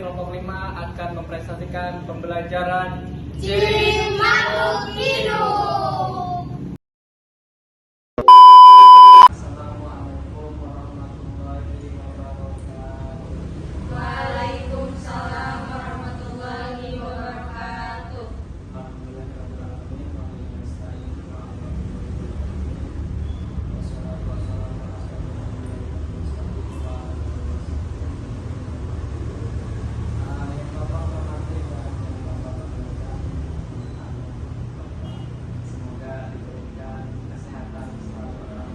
kelompok 5 akan mempresentasikan pembelajaran ciri makhluk hidup. Assalamualaikum warahmatullahi wabarakatuh. Waalaikumsalam warahmatullahi wabarakatuh. Semoga diberikan kesehatan selalu dalam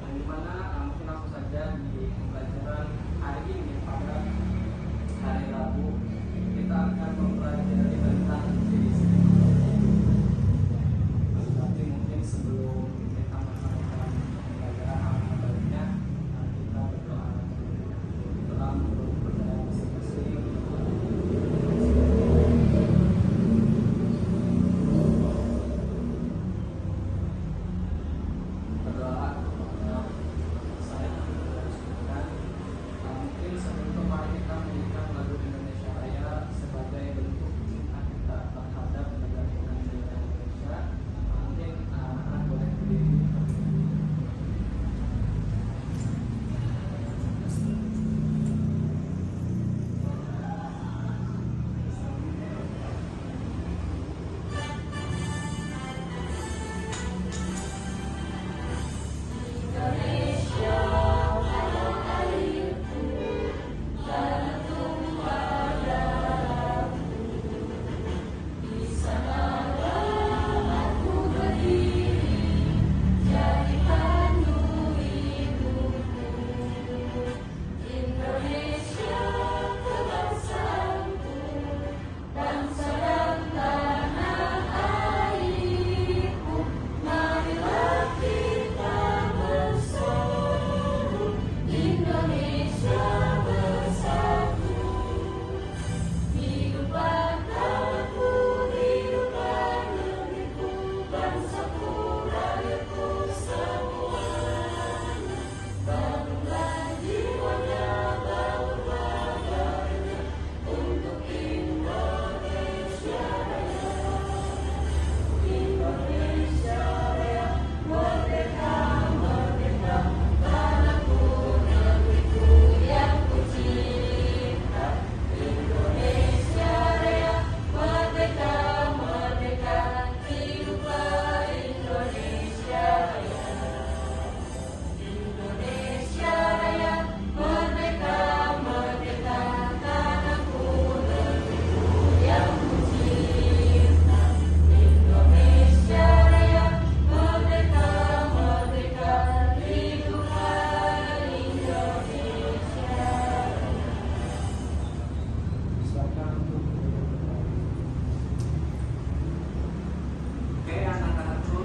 di mana mungkin langsung saja di pembelajaran hari ini pada hari Rabu kita akan mempelajari tentang ciri-ciri makhluk hidup. Tapi mungkin sebelum kita melaksanakan pembelajaran awalnya kita berdoa dalam berdoa masing-masing. Berdoa saya mengucapkan mungkin sebelum mari kita menyanyikan lagu Indonesia Raya sebagai bentuk cinta kita terhadap negara kita Indonesia. Mungkin anak-anak boleh berdiri. Oke anak-anakku,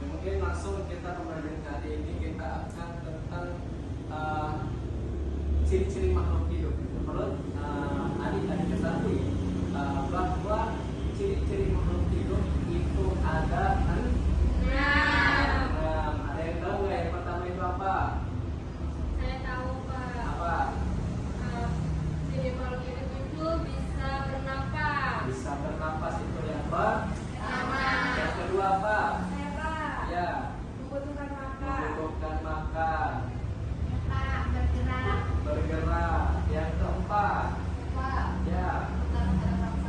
mungkin langsung kita pembelajaran kali ini kita akan tentang ciri-ciri makhluk hidup. Menurut adik-adik ketahui bahwa ciri-ciri makhluk hidup itu ada enam. Ada yang tahu nggak yang pertama itu apa? Saya tahu, Pak. Apa? Ciri makhluk hidup itu bisa bernapas. Bisa bernapas itu yang apa? Sama. Yang kedua apa? Saya, Pak. Ya, Membutuhkan makan. membutuhkan makan, Pak, bergerak. bergerak. Yang keempat, Pak, ya,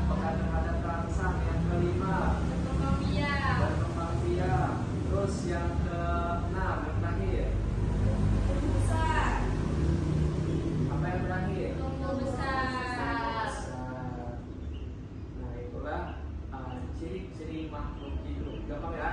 pekan terhadap rangsang. Yang kelima, berkembang biak. berkembang biak. Terus yang keenam, yang terakhir, Besar. apa yang terakhir? Tumbuh besar. Besar. Nah itulah ciri-ciri makhluk hidup. Gampang ya?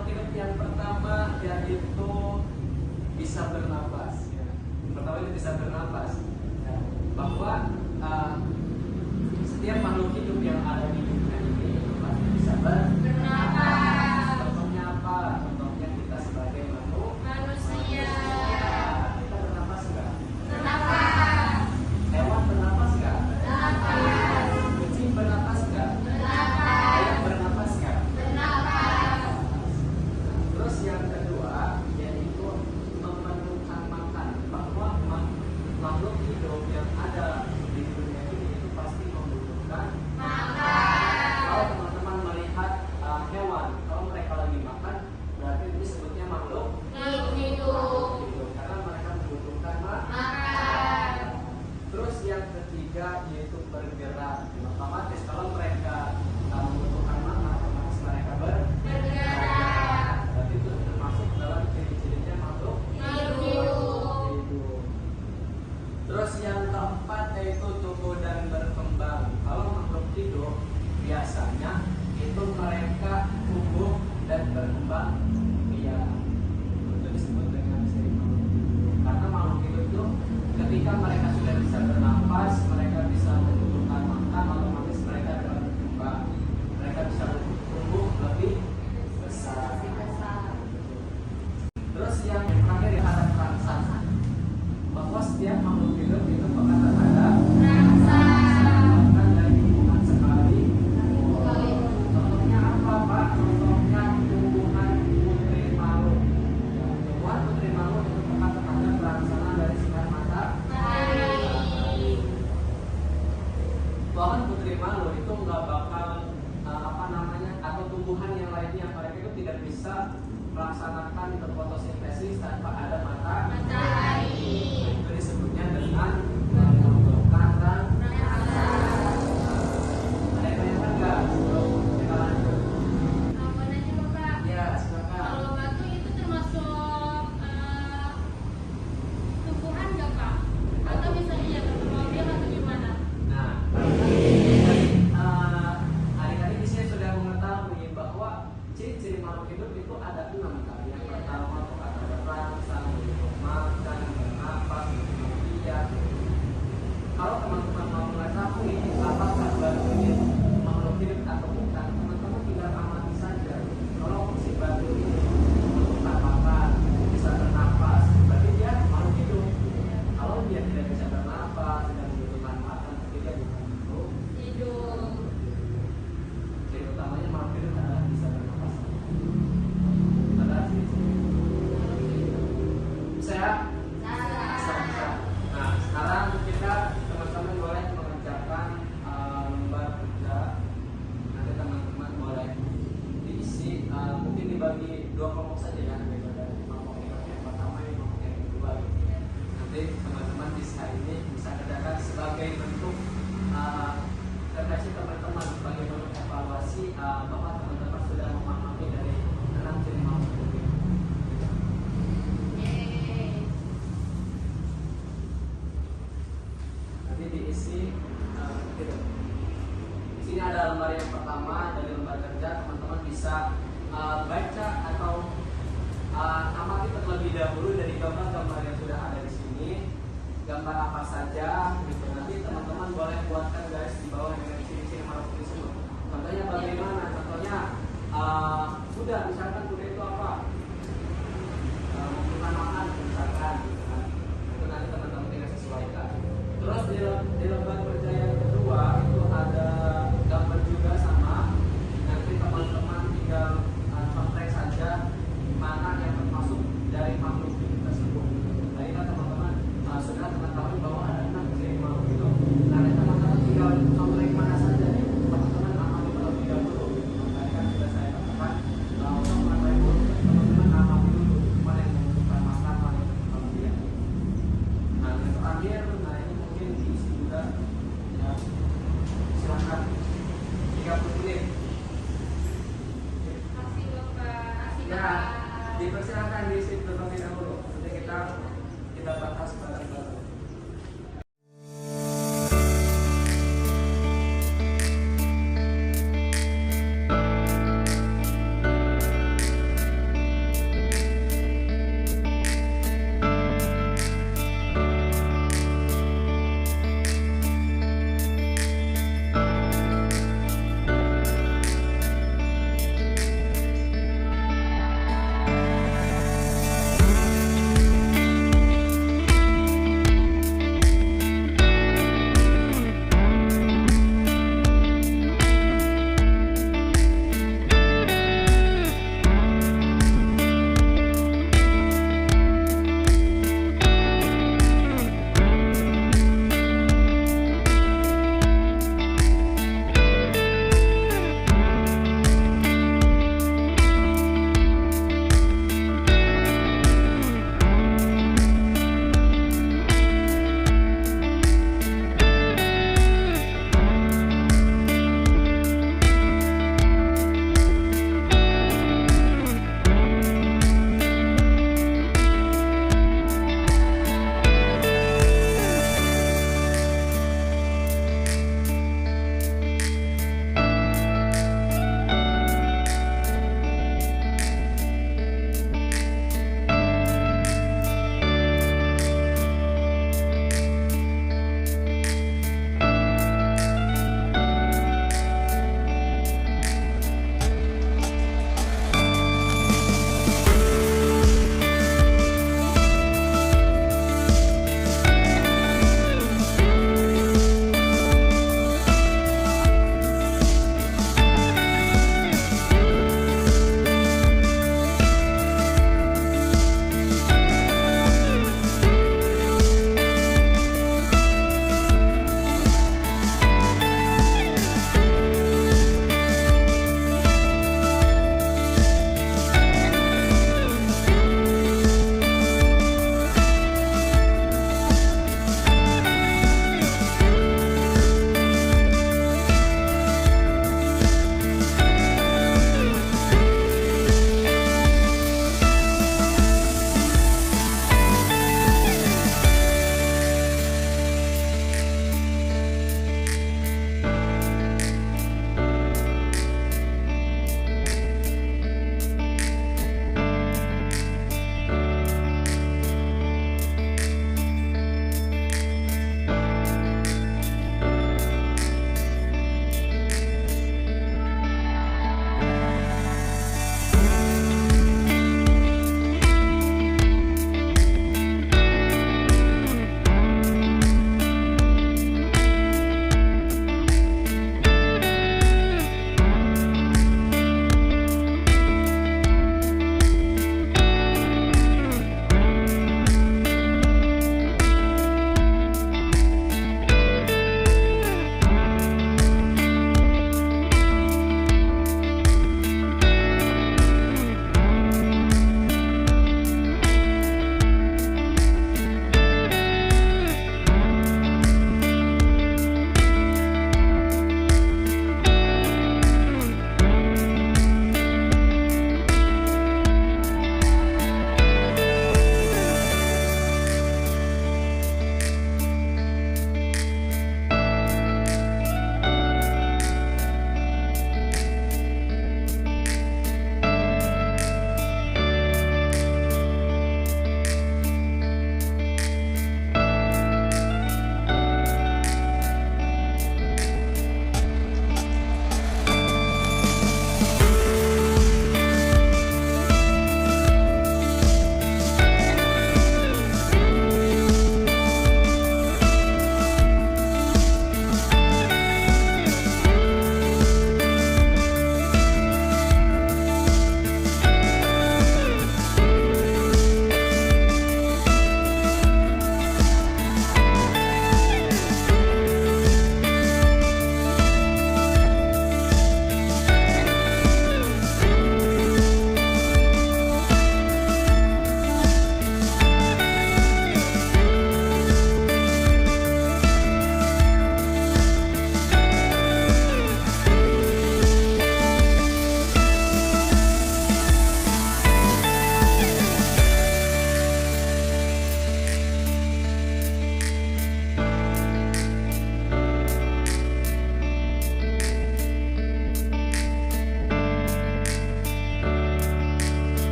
makhluk hidup yang pertama yaitu bisa bernapas. Ya. Pertama itu bisa bernapas. Ya. Bahwa setiap makhluk hidup yang ada di dunia ini itu pasti bisa bernapas. Contohnya apa? Contohnya kita sebagai manusia. Kita bernapas nggak? Bernapas. Hewan bernapas nggak? Bernapas. Kucing bernapas nggak? Bernapas. Ayam bernapas nggak? Bernapas. Terus yang kedua yaitu memerlukan makan. Bahwa makhluk hidup yang ada di dunia ini itu pasti membutuhkan Makan. Kalau teman-teman melihat hewan, kalau mereka lagi makan, berarti itu disebutnya makhluk Hidup. karena mereka membutuhkan Makan. Terus yang ketiga yaitu bergerak. Otomatis kalau mereka membutuhkan makan, otomatis mereka Bergerak. Berarti itu termasuk dalam ciri-cirinya makhluk Hidup. hidup. Terus yang keempat yaitu tumbuh dan berkembang. Kalau makhluk hidup biasanya itu mereka tumbuh dan berkembang biak. Itu disebut dengan ciri makhluk hidup. Karena makhluk hidup itu ketika mereka sudah bisa bernapas, mereka bisa membutuhkan makan, otomatis mereka dapat berkembang. Mereka bisa tumbuh lebih besar. Terus yang terakhir ya ada raksasa. Bahwa setiap makhluk hidup itu akan terhadap Rasa. bahkan dari hubungan sekali. Contohnya apa Pak? Contohnya tumbuhan putri malu. Tumbuhan putri malu itu akan terhadap pelaksana dari sinar matahari. Pohon putri malu itu nggak bakal atau tumbuhan yang lainnya mereka itu tidak bisa melaksanakan berfotosintesis tanpa ada matahari. Itu disebutnya dengan membutuhkan Rasa. Ada yang tanyakan nggak? Sebelum kita lanjut. Apa nanya Bapak? Ya silakan. Kalau batu itu termasuk tumbuhan nggak Pak? Atau misalnya ya teknologi atau gimana? Nah, hari-hari ini saya sudah mengetahui bahwa ciri-ciri makhluk hidup itu ada 6 kali. Yang pertama itu ada berangsang, makan, bernapas, berbiak. Kalau teman-teman mau mengetahui apakah batu ini makhluk hidup atau bukan, teman-teman tinggal amati saja. Kalau si batu ini membutuhkan makan, bisa bernapas, berarti dia makhluk hidup. Kalau dia tidak bisa bernapas, tidak membutuhkan makan, berarti dia bukan makhluk Hidup. ciri utamanya makhluk hidup adalah bisa bernapas. Adalah ciri-ciri. Bisa ya? Bisa, bisa. Nah, sekarang kita teman-teman boleh mengerjakan lembar kerja. Nanti teman-teman boleh diisi, mungkin dibagi 2 kelompok saja ya, daripada kelompok yang pertama ini kelompok yang kedua. Nanti teman-teman bisa ini bisa kerjakan sebagai bentuk refleksi teman-teman, sebagai bentuk evaluasi bahwa teman-teman sudah memahami dari 6 ciri makhluk hidup. Yeay. Nanti diisi gitu. Di sini ada lembar yang pertama dari lembar kerja, teman-teman bisa baca atau amati terlebih dahulu dari gambar-gambar yang sudah ada di sini. Gambar apa saja gitu. Nanti teman-teman boleh buatkan guys di bawah dengan ciri-ciri makhluk tersebut. Contohnya bagaimana? Contohnya kuda, misalkan kuda itu apa? Membutuhkan makan misalkan gitu kan. Itu nanti teman-teman tinggal sesuaikan. Terus di lembar kerja yang kedua itu ada gambar juga sama. Nanti teman-teman tinggal contek saja mana yang termasuk dari makhluk hidup tersebut. Tadi kan teman-teman sudah mengetahui bahwa ada 6 ciri makhluk hidup. Nanti teman-teman tinggal contek mana saja nih. Teman-teman amati terlebih dahulu. Tadi kan sudah saya katakan untuk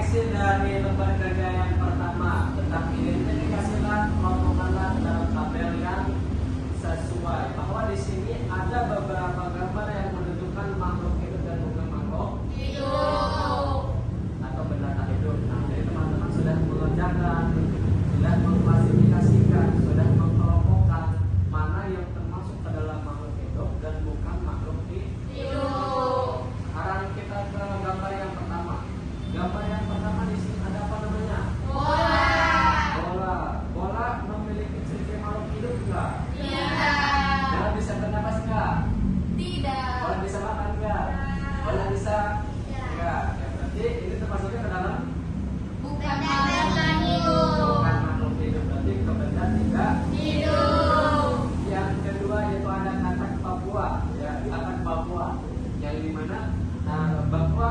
hasil dari lembar kerja yang pertama tentang identifikasilah, kelompokkanlah dalam tabel yang sesuai. Bahwa di sini ada beberapa gambar yang menunjukkan makhluk hidup dan bukan makhluk Hidup. atau benda tak hidup. Nah, jadi teman-teman sudah mengerjakan, sudah mengklasifikasikan, sudah mengkelompokkan mana yang termasuk ke dalam makhluk hidup dan bukan makhluk Hidup. Sekarang kita ke gambar yang pertama. Gambar yang pertama di sini ada apa namanya? Bola. Bola. Bola memiliki ciri makhluk hidup enggak? Tidak. Bola bisa bernapas enggak? Tidak. Bola bisa makan enggak? Bola bisa? Enggak. Ya, berarti ini termasuknya ke dalam Bukan makhluk hidup. bukan makhluk hidup. Berarti ke benda tidak. Hidup. Yang kedua yaitu ada katak Papua. Ya, katak Papua. Yang dimana Papua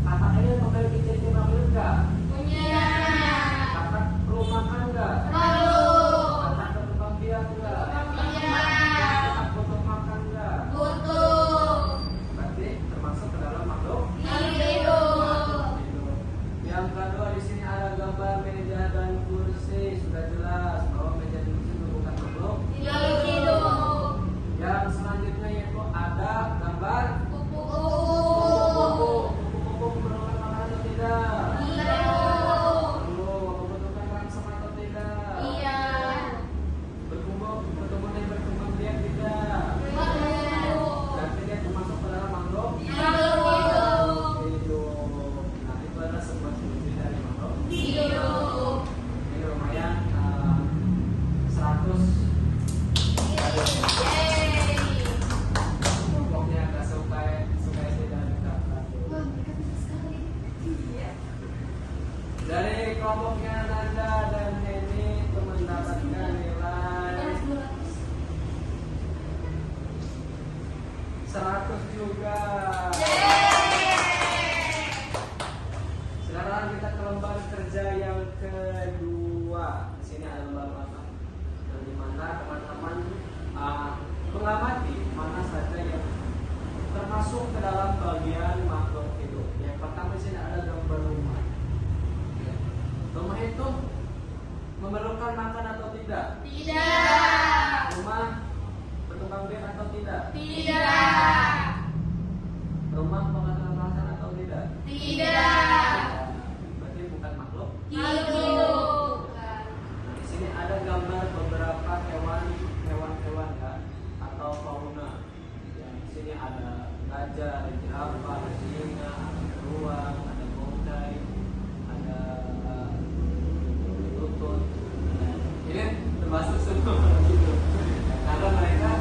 kataknya memiliki ciri makhluk hidup enggak? Punya. Katak perlu makan enggak? Perlu. Katak berkembang biak enggak? Iya. Katak butuh makan enggak? Butuh. Berarti termasuk ke dalam makhluk Hidup. hidup. Yang kedua di sini ada gambar meja dan kursi. Sudah jelas bahwa meja dan kursi itu bukan makhluk. Hidup. Yang selanjutnya yaitu ada gambar Kupu-kupu. kupu-kupu. Kupu-kupu memerlukan makanan atau tidak? Hidup. Perlu. Membutuhkan rangsang atau tidak? Iya. Bertumbuh dan berkembang biak tidak? Perlu. Berarti dia termasuk ke dalam makhluk Hidup. hidup. Nah, itu adalah sebuah ciri dari makhluk. Hidup. Ini lumayan 100. Yeay. Pokoknya agak suka sih dari kata. Dari kelompoknya Nanda dan Henny itu mendapatkan nilai 100 juga. Sekarang kita ke lembar kerja yang kedua. Di sini ada lembar makan. Yang dimana teman-teman mengamati mana saja yang termasuk ke dalam bagian makhluk hidup. Yang pertama di sini ada gambar rumah. Ya. Rumah itu memerlukan makan atau tidak? Tidak. Rumah berkembang biak atau tidak? Tidak. Rumah mengandung makan atau tidak? Tidak. Berarti bukan makhluk. Hidup. Nah, di sini ada gambar beberapa hewan ya atau fauna. Ya, di sini ada gajah, ada jerapah, ada singa, ada beruang, ada bonsai, ada tutut. Nah, ini termasuk semua gitu. Karena mereka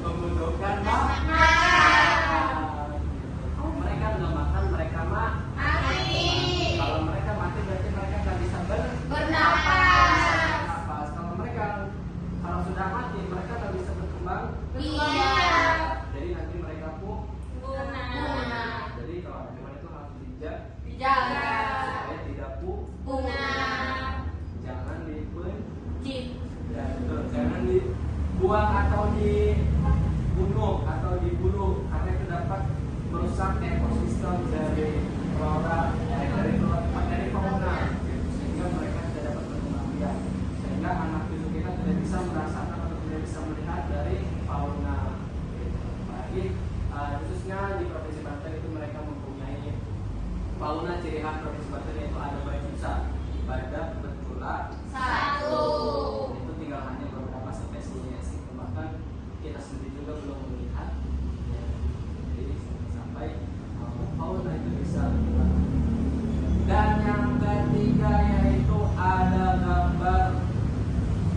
membutuhkan makan. Kalau mereka nggak makan, mereka Mati. Kalau mereka mati berarti mereka nggak bisa Bernapas. Kalau sudah mati mereka nggak bisa berkembang. Iya. Jadi nanti mereka Punah. Jadi kalau ada hewan itu harus Dijaga. supaya tidak Punah. jangan Jin. ya, betul. Jangan dibuang atau dibunuh atau dibunuh karena itu dapat merusak ekosistem dari flora dari fauna sehingga mereka tidak dapat berkembang biak sehingga anak cucu kita tidak bisa merasakan atau tidak bisa melihat dari fauna apalagi khususnya di provinsi Banten itu mereka mempunyai fauna ciri khas provinsi Banten yaitu ada bajusa, badak, betula, Satu. itu tinggal hanya beberapa spesies bahkan kita sendiri juga belum melihat ya. Jadi sampai fauna itu bisa kita. Dan yang ketiga yaitu ada gambar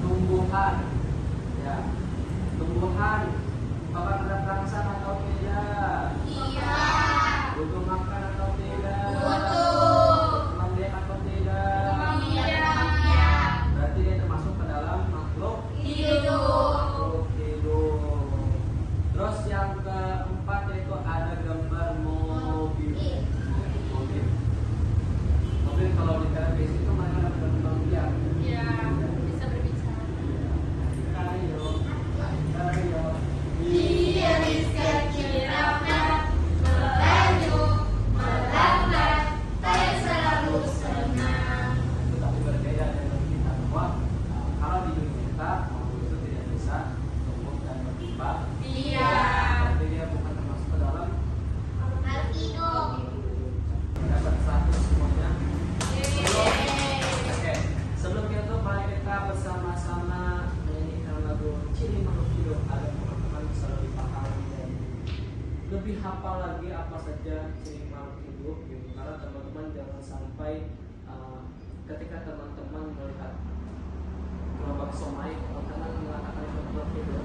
tumbuhan ya, tumbuhan apakah ada perangsang atau tidak, Iya. butuh makan atau tidak, Butuh. berkembang biak atau tidak. Iya. Berarti dia termasuk ke dalam makhluk Hidup. hidup. Terus yang keempat yaitu ada gambar mobil. Mobil by ketika teman-teman melihat gerobak somai, teman-teman mengatakan itu video